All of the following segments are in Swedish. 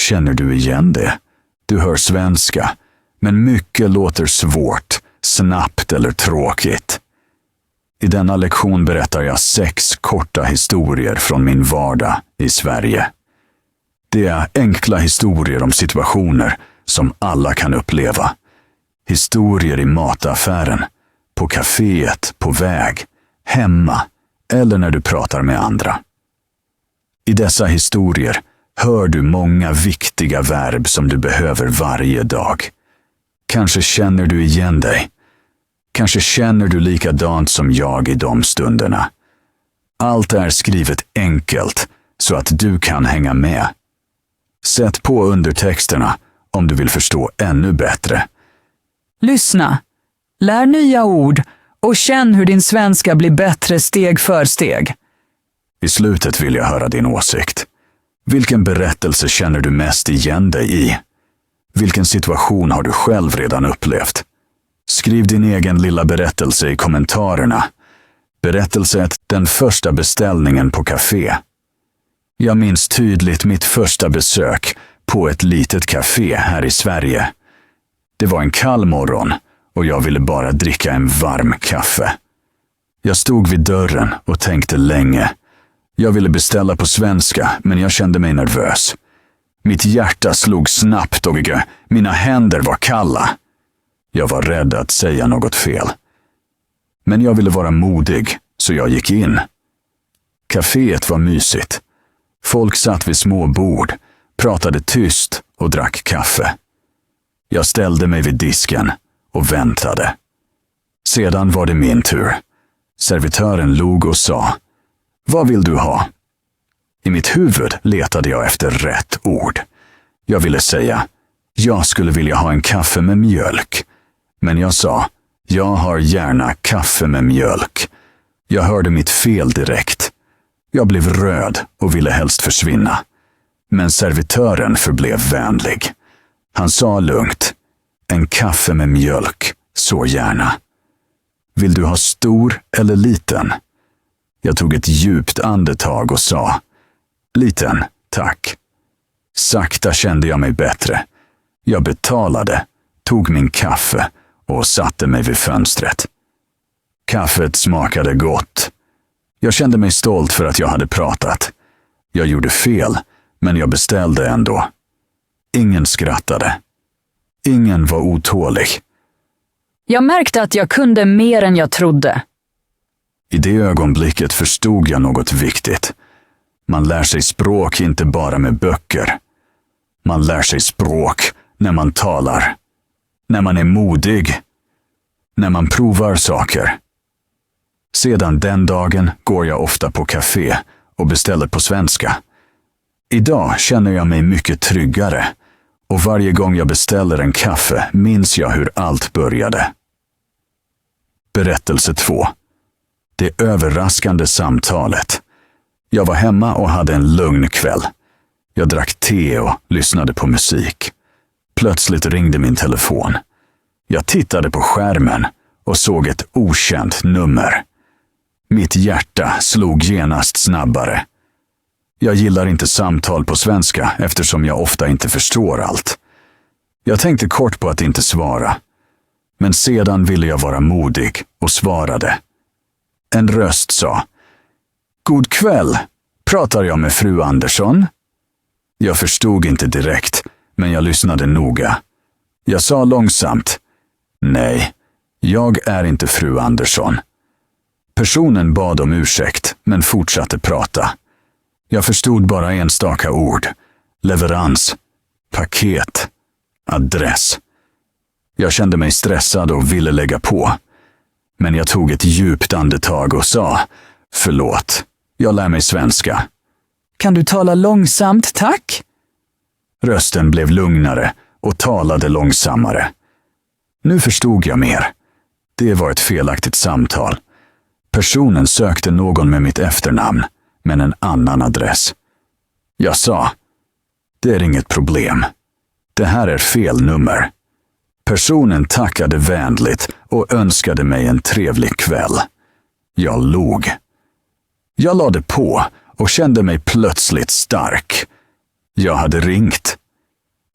Känner du igen det? Du hör svenska, men mycket låter svårt, snabbt eller tråkigt. I denna lektion berättar jag 6 korta historier från min vardag i Sverige. Det är enkla historier om situationer som alla kan uppleva. Historier i mataffären, på kaféet, på väg, hemma eller när du pratar med andra. I dessa historier hör du många viktiga verb som du behöver varje dag. Kanske känner du igen dig. Kanske känner du likadant som jag i de stunderna. Allt är skrivet enkelt så att du kan hänga med. Sätt på undertexterna om du vill förstå ännu bättre. Lyssna, lär nya ord och känn hur din svenska blir bättre steg för steg. I slutet vill jag höra din åsikt. Vilken berättelse känner du mest igen dig i? Vilken situation har du själv redan upplevt? Skriv din egen lilla berättelse i kommentarerna. Berättelse 1: den första beställningen på café. Jag minns tydligt mitt första besök på ett litet café här i Sverige. Det var en kall morgon och jag ville bara dricka en varm kaffe. Jag stod vid dörren och tänkte länge. Jag ville beställa på svenska, men jag kände mig nervös. Mitt hjärta slog snabbt och mina händer var kalla. Jag var rädd att säga något fel. Men jag ville vara modig, så jag gick in. Caféet var mysigt. Folk satt vid små bord, pratade tyst och drack kaffe. Jag ställde mig vid disken och väntade. Sedan var det min tur. Servitören log och sa: "Vad vill du ha?" I mitt huvud letade jag efter rätt ord. Jag ville säga: "Jag skulle vilja ha en kaffe med mjölk." Men jag sa: "Jag har gärna kaffe med mjölk." Jag hörde mitt fel direkt. Jag blev röd och ville helst försvinna. Men servitören förblev vänlig. Han sa lugnt: "En kaffe med mjölk, så gärna. Vill du ha stor eller liten?" Jag tog ett djupt andetag och sa: "Liten, tack." Sakta kände jag mig bättre. Jag betalade, tog min kaffe och satte mig vid fönstret. Kaffet smakade gott. Jag kände mig stolt för att jag hade pratat. Jag gjorde fel, men jag beställde ändå. Ingen skrattade. Ingen var otålig. Jag märkte att jag kunde mer än jag trodde. I det ögonblicket förstod jag något viktigt. Man lär sig språk inte bara med böcker. Man lär sig språk när man talar. När man är modig. När man provar saker. Sedan den dagen går jag ofta på café och beställer på svenska. Idag känner jag mig mycket tryggare. Och varje gång jag beställer en kaffe minns jag hur allt började. Berättelse 2. Det överraskande samtalet. Jag var hemma och hade en lugn kväll. Jag drack te och lyssnade på musik. Plötsligt ringde min telefon. Jag tittade på skärmen och såg ett okänt nummer. Mitt hjärta slog genast snabbare. Jag gillar inte samtal på svenska eftersom jag ofta inte förstår allt. Jag tänkte kort på att inte svara. Men sedan ville jag vara modig och svarade. En röst sa: "God kväll, pratar jag med fru Andersson?" Jag förstod inte direkt, men jag lyssnade noga. Jag sa långsamt: "Nej, jag är inte fru Andersson." Personen bad om ursäkt, men fortsatte prata. Jag förstod bara enstaka ord. Leverans, paket, adress. Jag kände mig stressad och ville lägga på. Men jag tog ett djupt andetag och sa: "Förlåt, jag lär mig svenska." Kan du tala långsamt, tack? Rösten blev lugnare och talade långsammare. Nu förstod jag mer. Det var ett felaktigt samtal. Personen sökte någon med mitt efternamn, men en annan adress. Jag sa: "Det är inget problem. Det här är fel nummer." Personen tackade vänligt och önskade mig en trevlig kväll. Jag log. Jag lade på och kände mig plötsligt stark. Jag hade ringt.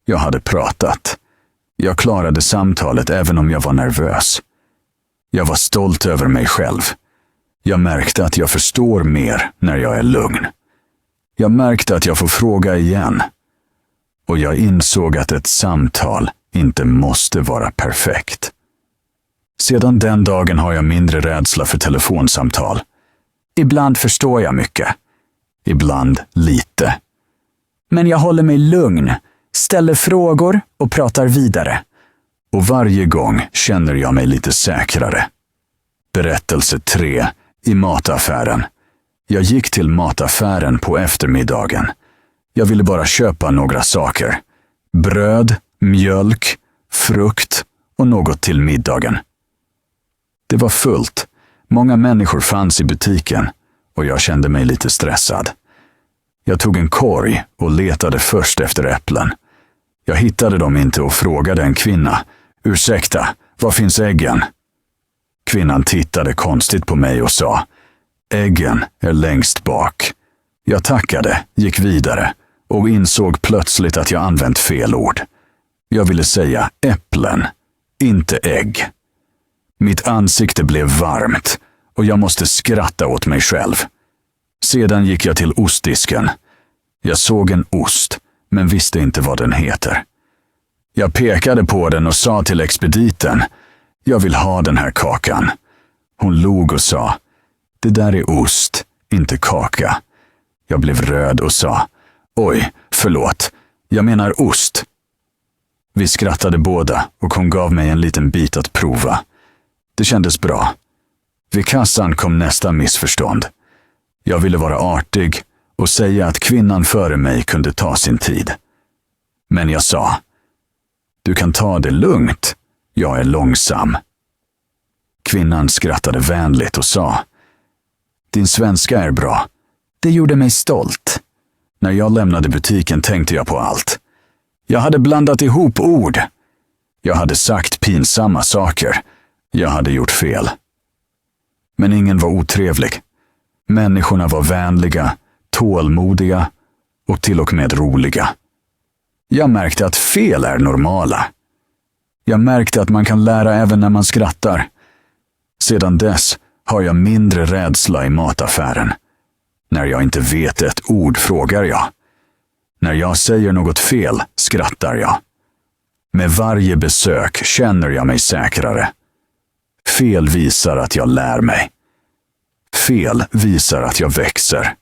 Jag hade pratat. Jag klarade samtalet även om jag var nervös. Jag var stolt över mig själv. Jag märkte att jag förstår mer när jag är lugn. Jag märkte att jag får fråga igen. Och jag insåg att ett samtal inte måste vara perfekt. Sedan den dagen har jag mindre rädsla för telefonsamtal. Ibland förstår jag mycket. Ibland lite. Men jag håller mig lugn, ställer frågor och pratar vidare. Och varje gång känner jag mig lite säkrare. Berättelse 3 i mataffären. Jag gick till mataffären på eftermiddagen. Jag ville bara köpa några saker. Bröd, mjölk, frukt och något till middagen. Det var fullt. Många människor fanns i butiken och jag kände mig lite stressad. Jag tog en korg och letade först efter äpplen. Jag hittade dem inte och frågade en kvinna: "Ursäkta, var finns äggen?" Kvinnan tittade konstigt på mig och sa: "Äggen är längst bak." Jag tackade, gick vidare och insåg plötsligt att jag använt fel ord. Jag ville säga äpplen, inte ägg. Mitt ansikte blev varmt och jag måste skratta åt mig själv. Sedan gick jag till ostdisken. Jag såg en ost, men visste inte vad den heter. Jag pekade på den och sa till expediten: "Jag vill ha den här kakan." Hon log och sa: "Det där är ost, inte kaka." Jag blev röd och sa: "Oj, förlåt, jag menar ost." Vi skrattade båda och hon gav mig en liten bit att prova. Det kändes bra. Vid kassan kom nästa missförstånd. Jag ville vara artig och säga att kvinnan före mig kunde ta sin tid. Men jag sa: "Du kan ta det lugnt, jag är långsam." Kvinnan skrattade vänligt och sa: "Din svenska är bra." Det gjorde mig stolt. När jag lämnade butiken tänkte jag på allt. Jag hade blandat ihop ord. Jag hade sagt pinsamma saker. Jag hade gjort fel. Men ingen var otrevlig. Människorna var vänliga, tålmodiga och till och med roliga. Jag märkte att fel är normala. Jag märkte att man kan lära även när man skrattar. Sedan dess har jag mindre rädsla i mataffären. När jag inte vet ett ord frågar jag. När jag säger något fel skrattar jag. Med varje besök känner jag mig säkrare. Fel visar att jag lär mig. Fel visar att jag växer.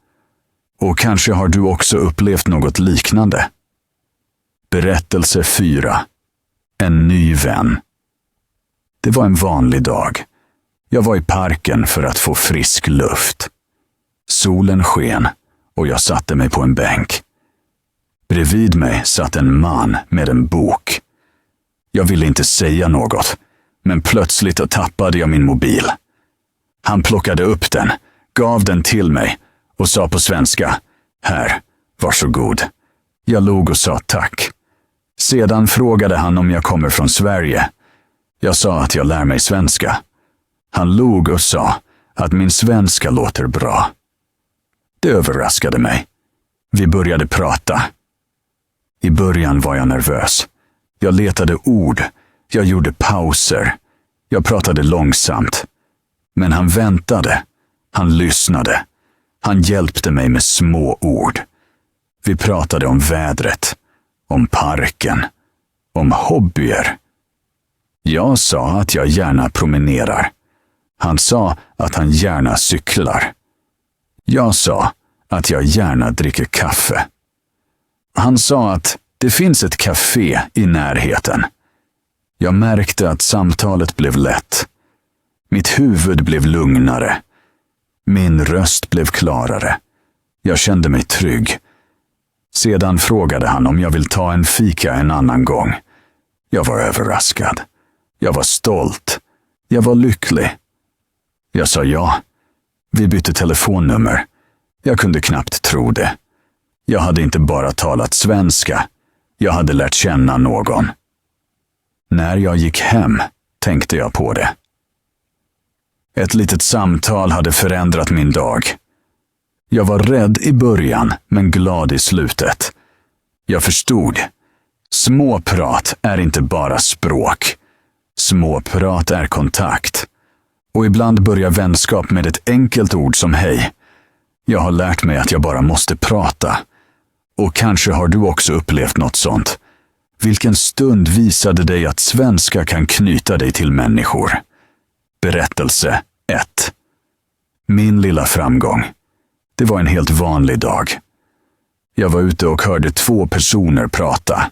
Och kanske har du också upplevt något liknande. Berättelse 4. En ny vän. Det var en vanlig dag. Jag var i parken för att få frisk luft. Solen sken och jag satte mig på en bänk. Bredvid mig satt en man med en bok. Jag ville inte säga något, men plötsligt tappade jag min mobil. Han plockade upp den, gav den till mig och sa på svenska: "Här, varsågod." Jag log och sa tack. Sedan frågade han om jag kommer från Sverige. Jag sa att jag lär mig svenska. Han log och sa att min svenska låter bra. Det överraskade mig. Vi började prata. I början var jag nervös. Jag letade ord. Jag gjorde pauser. Jag pratade långsamt. Men han väntade. Han lyssnade. Han hjälpte mig med små ord. Vi pratade om vädret, om parken, om hobbyer. Jag sa att jag gärna promenerar. Han sa att han gärna cyklar. Jag sa att jag gärna dricker kaffe. Han sa att det finns ett café i närheten. Jag märkte att samtalet blev lätt. Mitt huvud blev lugnare. Min röst blev klarare. Jag kände mig trygg. Sedan frågade han om jag vill ta en fika en annan gång. Jag var överraskad. Jag var stolt. Jag var lycklig. Jag sa ja. Vi bytte telefonnummer. Jag kunde knappt tro det. Jag hade inte bara talat svenska. Jag hade lärt känna någon. När jag gick hem tänkte jag på det. Ett litet samtal hade förändrat min dag. Jag var rädd i början, men glad i slutet. Jag förstod. Småprat är inte bara språk. Småprat är kontakt. Och ibland börjar vänskap med ett enkelt ord som hej. Jag har lärt mig att jag bara måste prata. Och kanske har du också upplevt något sånt. Vilken stund visade dig att svenska kan knyta dig till människor? Berättelse 1. Min lilla framgång. Det var en helt vanlig dag. Jag var ute och hörde 2 personer prata.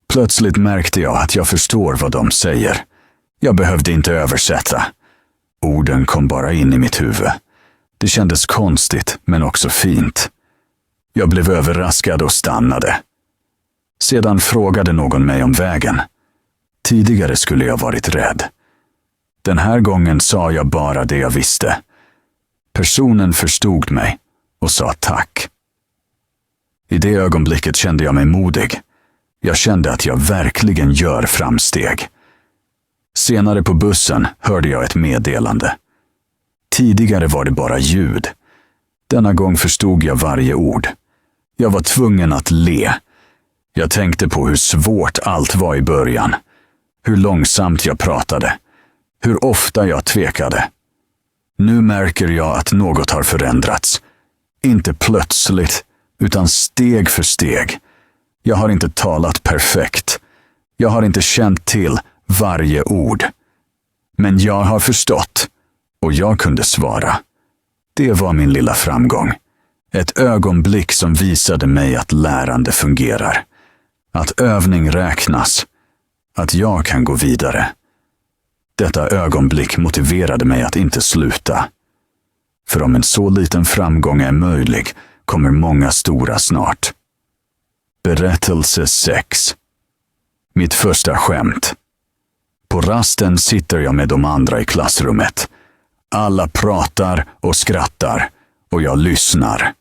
Plötsligt märkte jag att jag förstår vad de säger. Jag behövde inte översätta. Orden kom bara in i mitt huvud. Det kändes konstigt, men också fint. Jag blev överraskad och stannade. Sedan frågade någon mig om vägen. Tidigare skulle jag varit rädd. Den här gången sa jag bara det jag visste. Personen förstod mig och sa tack. I det ögonblicket kände jag mig modig. Jag kände att jag verkligen gör framsteg. Senare på bussen hörde jag ett meddelande. Tidigare var det bara ljud. Denna gång förstod jag varje ord. Jag var tvungen att le. Jag tänkte på hur svårt allt var i början. Hur långsamt jag pratade. Hur ofta jag tvekade. Nu märker jag att något har förändrats. Inte plötsligt, utan steg för steg. Jag har inte talat perfekt. Jag har inte känt till varje ord. Men jag har förstått och jag kunde svara. Det var min lilla framgång. Ett ögonblick som visade mig att lärande fungerar. Att övning räknas. Att jag kan gå vidare. Detta ögonblick motiverade mig att inte sluta. För om en så liten framgång är möjlig kommer många stora snart. Berättelse 6. Mitt första skämt. På rasten sitter jag med de andra i klassrummet. Alla pratar och skrattar och jag lyssnar.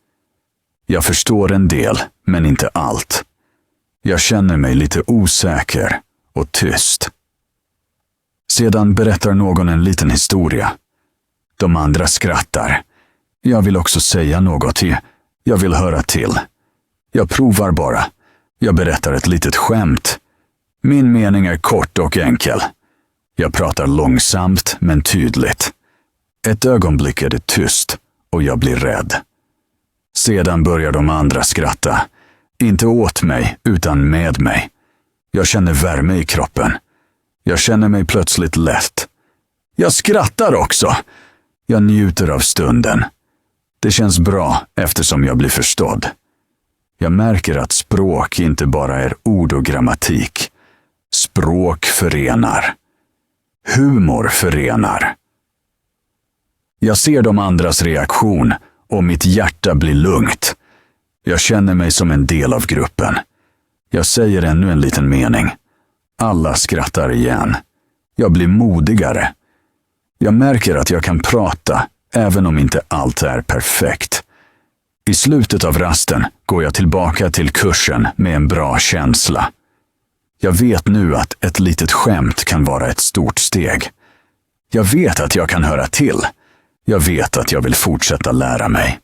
Jag förstår en del, men inte allt. Jag känner mig lite osäker och tyst. Sedan berättar någon en liten historia. De andra skrattar. Jag vill också säga något. Jag vill höra till. Jag provar bara. Jag berättar ett litet skämt. Min mening är kort och enkel. Jag pratar långsamt men tydligt. Ett ögonblick är det tyst och jag blir rädd. Sedan börjar de andra skratta. Inte åt mig utan med mig. Jag känner värme i kroppen. Jag känner mig plötsligt lätt. Jag skrattar också. Jag njuter av stunden. Det känns bra eftersom jag blir förstådd. Jag märker att språk inte bara är ord och grammatik. Språk förenar. Humor förenar. Jag ser de andras reaktion och mitt hjärta blir lugnt. Jag känner mig som en del av gruppen. Jag säger ännu en liten mening. Alla skrattar igen. Jag blir modigare. Jag märker att jag kan prata, även om inte allt är perfekt. I slutet av rasten går jag tillbaka till kursen med en bra känsla. Jag vet nu att ett litet skämt kan vara ett stort steg. Jag vet att jag kan höra till. Jag vet att jag vill fortsätta lära mig.